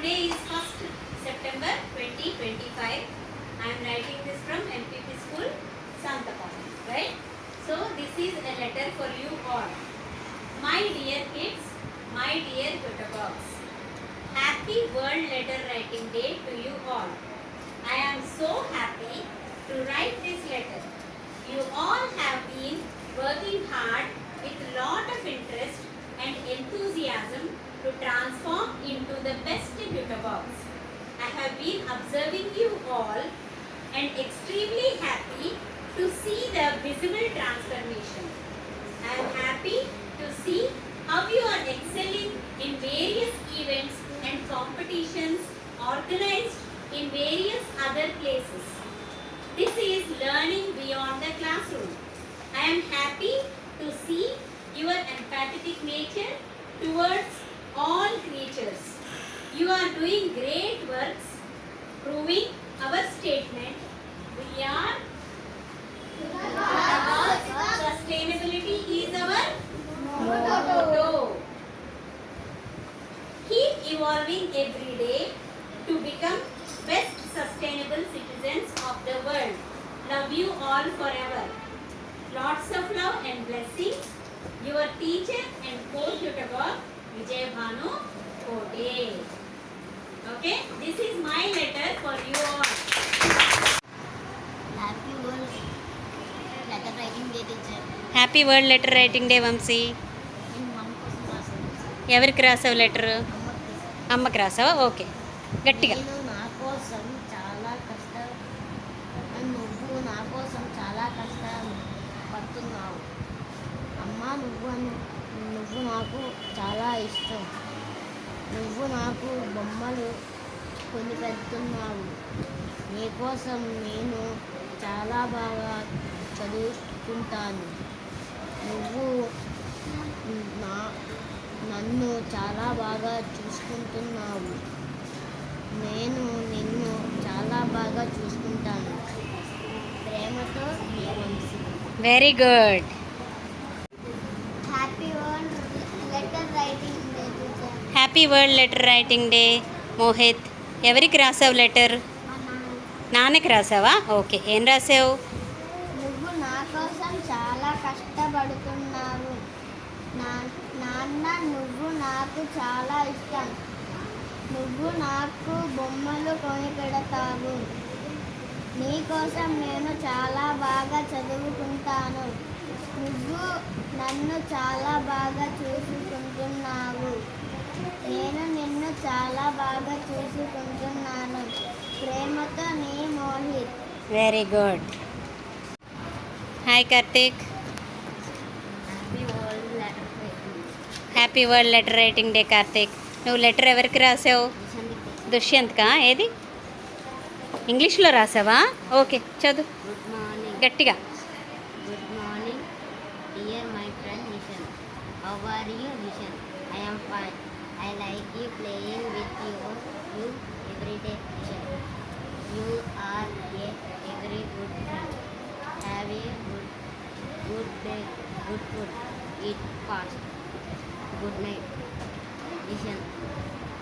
Today is 1st September 2025. I am writing this from MPP School, Santapalli, right? So this is a letter for you all. My dear kids, my dear Jyotabox, Happy World Letter Writing Day to you all. I am so happy to write this letter. You all have been working hard with a lot of interest and enthusiasm to transform into the best Jyotabox. I have been observing you all and extremely happy to see the visible transformation. I am happy to see how you are excelling in various events and competitions organized in various other places. This is learning beyond the classroom. I am happy to see your empathetic nature towards all creatures. You are doing great works, proving our statement. We are sustainability is our motto. Keep evolving every day to become best sustainable citizens of the world. Love you all forever. Lots of love and blessings. Your teacher and coach Jyotabox, Vijay Bhanu Kote. Okay, this is my letter for you all. Happy World Letter Writing Day, teacher. Happy world letter writing day Vamshi. నేను మన కోసం రాశాను. ఎవరికి రాసావు letter? అమ్మకి రాసావా? Okay, గట్టిగా. నేను నా కోసం చాలా నువ్వు నా కోసం చాలా కష్టపడుతున్నావు అమ్మ. నువ్వు నాకు చాలా ఇష్టం. నువ్వు నాకు బొమ్మలు కొని పెడుతున్నావు. నీకోసం నేను చాలా బాగా చదువుకుంటాను. నువ్వు నన్ను చాలా బాగా చూసుకుంటున్నావు. నేను నిన్ను చాలా బాగా చూసుకుంటాను. ప్రేమతో మీ Vamsi. Very good. Happy world letter writing day teacher. Happy world letter writing day Mohit. ఎవరికి రాసావు లెటర్? నాన్నకి రాసావా? ఓకే, ఏం రాసావు? నువ్వు నా కోసం చాలా కష్టపడుతున్నావు నాన్న. నువ్వు నాకు చాలా ఇష్టం. నువ్వు నాకు బొమ్మలు కొని పెడతావు. నీకోసం నేను చాలా బాగా చదువుకుంటాను. నువ్వు నన్ను చాలా బాగా చూసుకుంటున్నావు. నేను నిన్ను చాలా బాగా చూసుకుంటున్నాను. ప్రేమతో నీ Mohit. Very good. Hi Karthik. Happy world letter writing day Karthik. నువ్వు లెటర్ ఎవరికి రాసావు? దుష్యంత్కా? ఏది ఇంగ్లీష్లో రాసావా? ఓకే, చదువు గుడ్ మార్నింగ్. గట్టిగా. Good morning dear my friend Nishan. How are you Nishan? I am fine. I like you playing with you every day నిషన్. You are a very good friend. Have a good day, good food, eat fast. Good night నిషన్.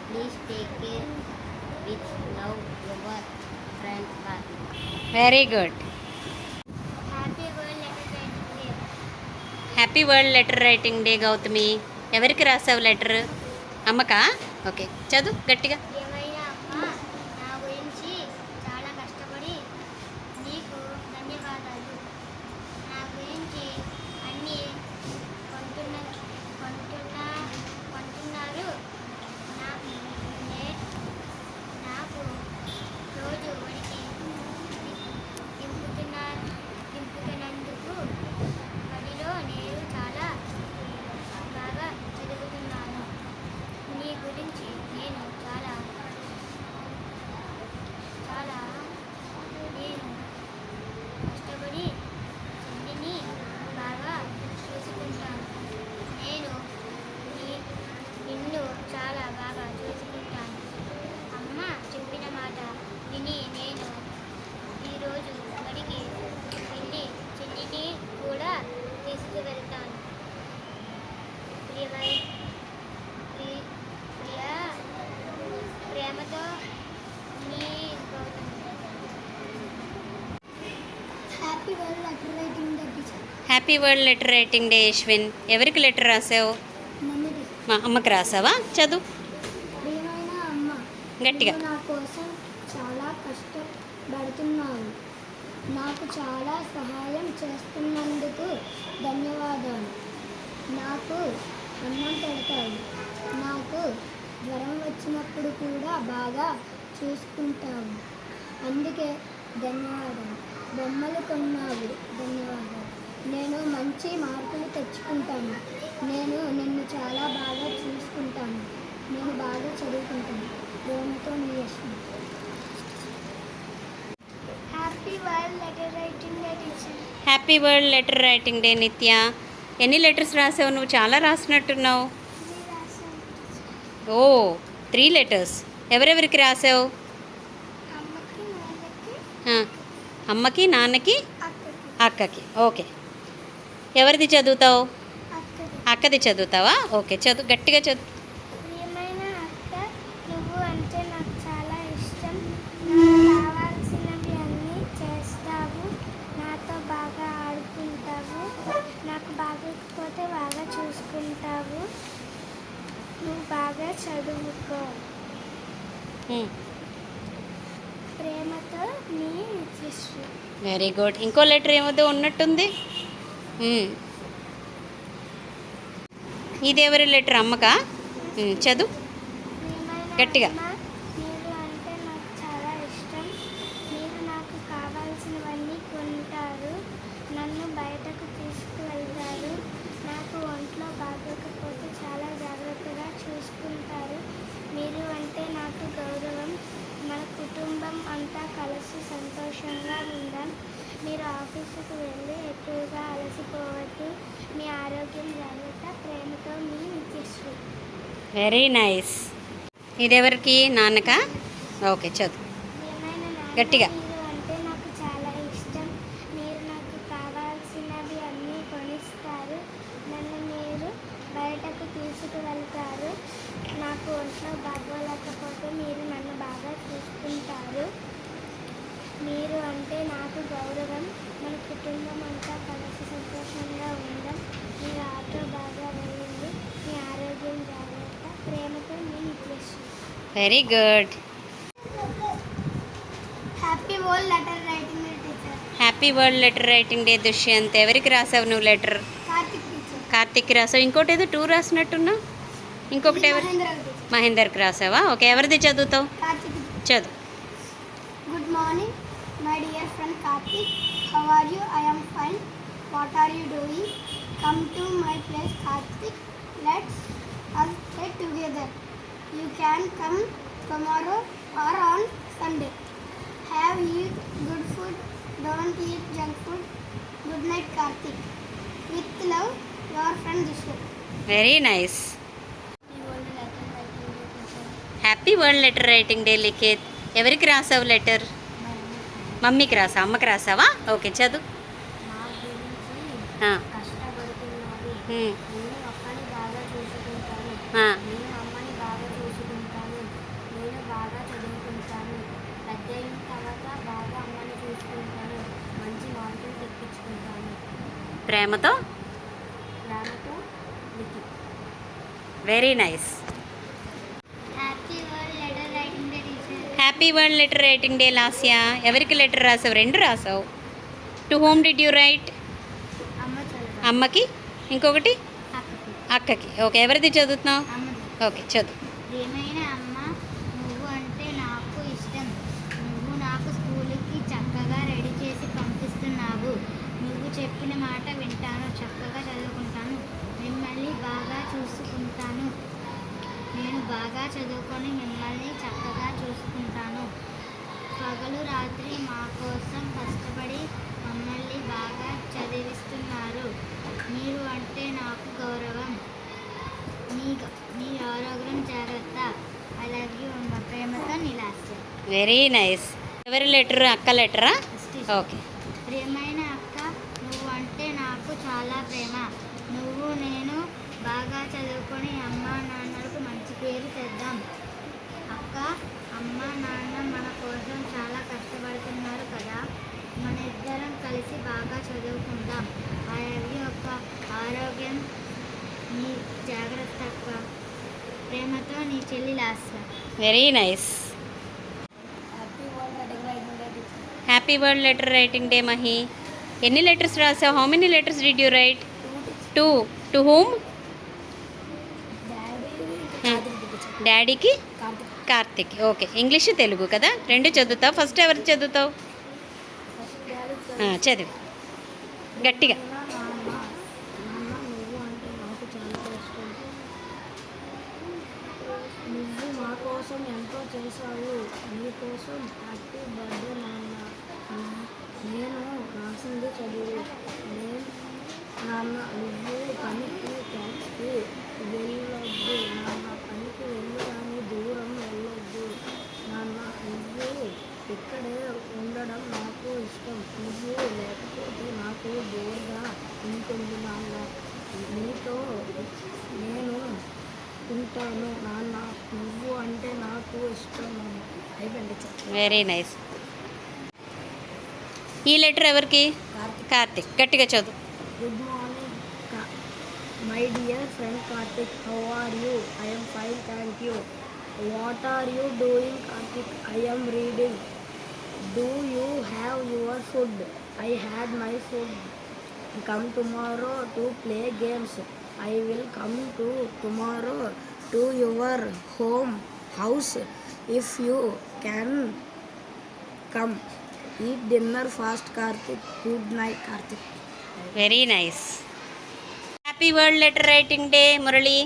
Please take care with love your friend Karthik. Very good. Happy World Letter Writing Day. Happy world letter writing day Gautami. ఎవరికి రాసావు letter? అమ్మకా? Okay, చదువు గట్టిగా. ఏమైనా అమ్మ, నా గురించి చాలా కష్టపడి నీకు ధన్యవాదాలు. నా గురించి అన్నీ కొంటున్నారు. నాకు రోజు వడికి దింపుతున్నందుకు బడిలో నేను చాలా బాగా చదువుతున్నాను. నీ గురించి నేను చాలా happy world letter writing day Yashwin. ఎవరికి లెటర్ రాసావు? మమ్మీ, మా అమ్మకి రాసావా? చదువు ప్రియమైన అమ్మ, గట్టిగా. నువ్వు నా కోసం చాలా కష్టపడుతున్నావు. నాకు చాలా సహాయం చేస్తున్నందుకు ధన్యవాదాలు. నాకు అన్నం పెడతావు. నాకు జ్వరం వచ్చినప్పుడు కూడా బాగా చూసుకుంటావు. అందుకే ధన్యవాదాలు. బొమ్మలు కొన్నావు, ధన్యవాదాలు. నేను మంచి మార్కులు తెచ్చుకుంటాను. నేను నిన్ను చాలా బాగా చూసుకుంటాను. నేను బాగా చదువుకుంటాను. ప్రేమతో నీ Yashwin. Happy world letter writing day teacher. Happy world letter writing day నిత్య. ఎన్ని లెటర్స్ రాసావు? నువ్వు చాలా రాసినట్టున్నావు. ఓ 3 లెటర్స్. ఎవరెవరికి రాసావు? అమ్మకి, నాన్నకి, ఆ, అమ్మకి, నాన్నకి, అక్కకి. అక్కకి. ఓకే. ఎవరిది చదువుతావు? అక్కకి. అక్కది చదువుతావా? ఓకే, చదువు, గట్టిగా చదువు. ప్రియమైన అక్క, నువ్వు అంటే నాకు చాలా ఇష్టం. నాకు కావాల్సినవి అన్నీ చేస్తావు. నాతో బాగా ఆడుకుంటావు. నాకు బాగోకపోతే బాగా చూసుకుంటావు. నువ్వు బాగా చదువుకో. ప్రేమతో నీ విజయశ్రీ. Very good. ఇంకో లెటర్ ఏమో ఉన్నట్టుంది. ఇది ఎవరి లెటర్? అమ్మకా? చదువు ప్రియమైన గట్టిగా. అమ్మ, మీరు అంటే నాకు చాలా ఇష్టం. మీరు నాకు కావాల్సినవన్నీ కొంటారు. నన్ను బయటకు తీసుకువెళ్తారు. నాకు ఒంట్లో బాగోకపోతే చాలా జాగ్రత్తగా చూసుకుంటారు. మీరు అంటే నాకు గౌరవం. మన కుటుంబం అంతా కలిసి సంతోషంగా ఉందాం. మీరు ఆఫీసుకు వెళ్ళి ఎక్కువగా అలసిపోవద్దు. మీ ఆరోగ్యం జాగ్రత్త. ప్రేమతో మీ విజయశ్రీ. Very nice. ఇది ఎవరికి? నాన్నకా? ఓకే, చదువు ప్రియమైన నాన్న, గట్టిగా. మీరు అంటే నాకు చాలా ఇష్టం. మీరు నాకు కావాల్సినవి అన్నీ కొనిస్తారు. నన్ను మీరు బయటకు తీసుకువెళ్తారు. నాకు ఒంట్లో బాగోలేకపోతే మీరు నన్ను బాగా చూసుకుంటారు. మీరు అంటే నాకు గౌరవం. మన కుటుంబం అంతా కలిసి సంతోషంగా ఉందాం. మీరు ఆటో బాగా వెళ్ళండి. మీ ఆరోగ్యం జాగ్రత్త. ప్రేమతో మీ Vijayasri. Very good. Happy world letter writing teacher. Happy world letter writing day Dushyant. ఎవరికి రాసావు నువ్వు లెటర్? కార్తిక్ టీచర్. కార్తిక్కి రాసావు. ఇంకోటి ఏదో 2 రాసినట్టున్నా. ఇంకొకటి ఎవరు? మహేందర్కి రాసావా? ఓకే, ఎవరిది చదువుతావు? కార్తిక్. చదువు. Good morning, my dear friend Karthik. How are you? I am fine. What are you doing? Come to my place, Karthik. Let's us get together. You can come tomorrow or on Sunday. Have eat good food. Don't eat junk food. Good night, Karthik. With love, your friend Dishu. Very nice. Happy world letter writing day Likhith. ఎవరికి రాసావు letter? మమ్మీకి రాసా. అమ్మకి రాసావా? Okay, చదువు. నా గురించి ఆ, కష్టపడుతున్నది. ఉమ్, నేను అక్కని బాగా చూసుకుంటాను. ఆ, నేను అమ్మని బాగా చూసుకుంటాను. నేను బాగా చదువుకుంటాను. పెద్ద అయిన తర్వాత బాగా అమ్మని చూసుకుంటాను. మంచి మార్కులు తెప్పించుకుంటాను. ప్రేమతో. ప్రేమతో Likhith. Very nice. Happy world letter writing day teacher. Happy world letter writing day Lasya. ఎవరికి లెటర్ రాసావు? 2 రాసావు. To whom did you write? అమ్మ చదువు. అమ్మకి, ఇంకొకటి అక్కకి. అక్కకి. ఓకే, ఎవరిది చదువుతున్నావు? అమ్మది. ఓకే, చదువు. ప్రియమైన అమ్మ, నువ్వు అంటే నాకు ఇష్టం. నువ్వు నాకు స్కూల్కి చక్కగా రెడీ చేసి పంపిస్తున్నావు. నువ్వు చెప్పిన మాట వింటాను. చక్కగా చదువుకుంటాను. మిమ్మల్ని బాగా చూసుకుంటాను. నేను బాగా చదువుకొని మిమ్మల్ని చక్కగా చూసుకుంటాను. పగలు రాత్రి మా కోసం కష్టపడి మమ్మల్ని బాగా చదివిస్తున్నారు. మీరు అంటే నాకు గౌరవం. మీ ఆరోగ్యం జాగ్రత్త. ఐ లవ్ యూ అమ్మ. ప్రేమతో నీలాస్య. Very nice. ఎవరి లెటర్? అక్క లెటరా? ఓకే. ప్రియమైన అక్క, నువ్వు అంటే నాకు చాలా ప్రేమ. నువ్వు నేను బాగా చదువుకొని అమ్మ నాన్నలకు మంచి పేరు తెద్దాం. అక్క, అమ్మ నాన్న మన కోసం చాలా కష్టపడుతున్నారు కదా. మన ఇద్దరం కలిసి బాగా చదువుకుందాం. ఆరోగ్యం యొక్క ఆరోగ్యం నీ జాగ్రత్తగా. ప్రేమతో నీ చెల్లి Lasya. Very nice. Happy world letter writing day Mahi. ఎన్ని లెటర్స్ రాసావు? How many letters did you right? 2. To whom? డాడీకి, కార్తిక్. ఓకే, ఇంగ్లీష్ తెలుగు కదా, రెండు చదువుతావు. ఫస్ట్ ఎవరికి చదువుతావు? చదివి గట్టిగా. నువ్వు అంటే నాకు చాలా ఇష్టం. నువ్వు మా కోసం ఎంతో చేశావు. నీ కోసం హ్యాపీ బర్త్డే నాన్న. నేను రాసింది చదువు. నాన్న నువ్వు పనికి ట్యాక్స్కి వెళ్ళొద్దు నాన్న. పనికి వెళ్ళు కానీ దూరం వెళ్ళొద్దు నాన్న. నువ్వు ఇక్కడే ఉండడం నాకు ఇష్టం. నువ్వు లేకపోతే నాకు బోర్గా ఉంటుంది నాన్న. నీతో నేను ఉంటాను నాన్న. నువ్వు అంటే నాకు ఇష్టం నాన్న. అయిపోయింది. Very nice. ఈ లెటర్ ఎవరికి? కార్తిక్. గట్టిగా చదువు. Good morning my dear friend Karthik. How are you? I am fine, thank you. What are you doing, Karthik? I am reading. Do you have your food? I had my food. Come tomorrow to play games. I will come to tomorrow to your house if you can come. Eat dinner fast, Karthik. Good night, Karthik. Very nice. Happy world letter writing day Murali.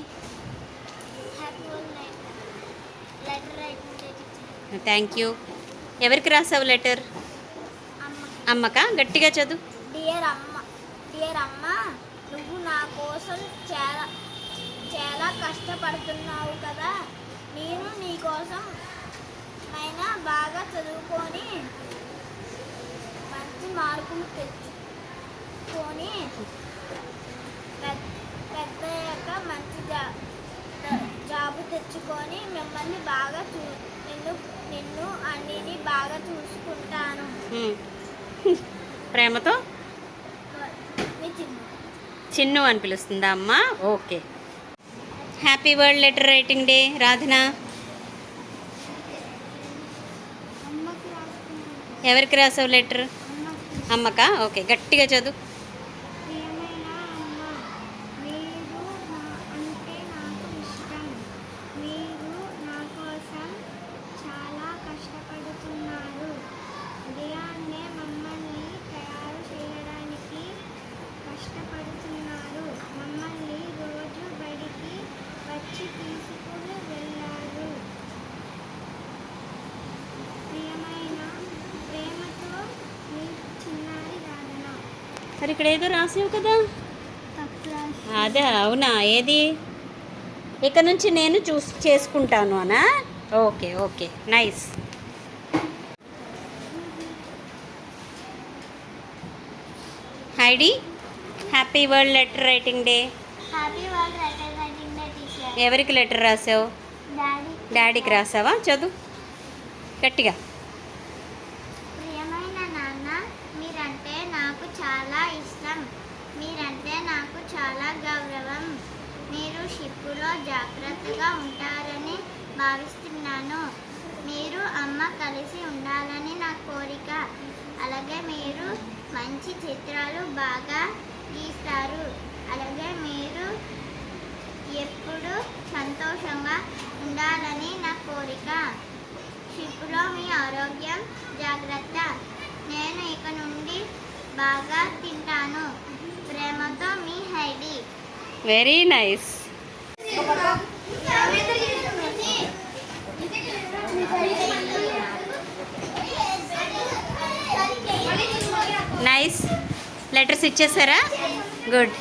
Thank you. ఎవరికి రాసావు letter? అమ్మకా? గట్టిగా చదువు. Dear అమ్మ, నువ్వు నా కోసం చాలా చాలా కష్టపడుతున్నావు కదా. నేను నీ కోసం అయినా బాగా చదువుకొని మంచి మార్కులు తెచ్చుకొని పెద్దయ్యాక మంచి జాబు తెచ్చుకొని మిమ్మల్ని బాగా నిన్ను అన్నిని బాగా చూసుకుంటాను. ప్రేమతో చిన్ను అని పిలుస్తుందా అమ్మ? Okay. Happy world letter writing day Radhana. ఎవరికి రాసావు లెటర్? అమ్మకా? ఓకే, గట్టిగా చదువు. మరి ఇక్కడ ఏదో రాసావు కదా, అదే అవునా? ఏది? ఇక నుంచి నేను చేసుకుంటాను అనా? Okay okay, nice. Heidi, happy world letter writing day. Happy world letter writing day teacher. ఎవరికి లెటర్ రాసావు? డాడీకి రాసావా? చదువు గట్టిగా. ప్రియమైన నాన్న, మీరంటే నాకు చాలా ఇష్టం. మీరంటే నాకు చాలా గౌరవం. మీరు షిప్పులో జాగ్రత్తగా ఉంటారని భావిస్తున్నాను. మీరు అమ్మ కలిసి ఉండాలని నా కోరిక. అలాగే మీరు మంచి చిత్రాలు బాగా గీస్తారు. అలాగే మీరు ఎప్పుడు సంతోషంగా ఉండాలని నా కోరిక. షిప్పులో మీ ఆరోగ్యం జాగ్రత్త. నేను ఇక నుండి బాగా తింటాను. ప్రేమతో మీ Haidi. Very nice. Nice. Letters ఇచ్చేసారా? గుడ్.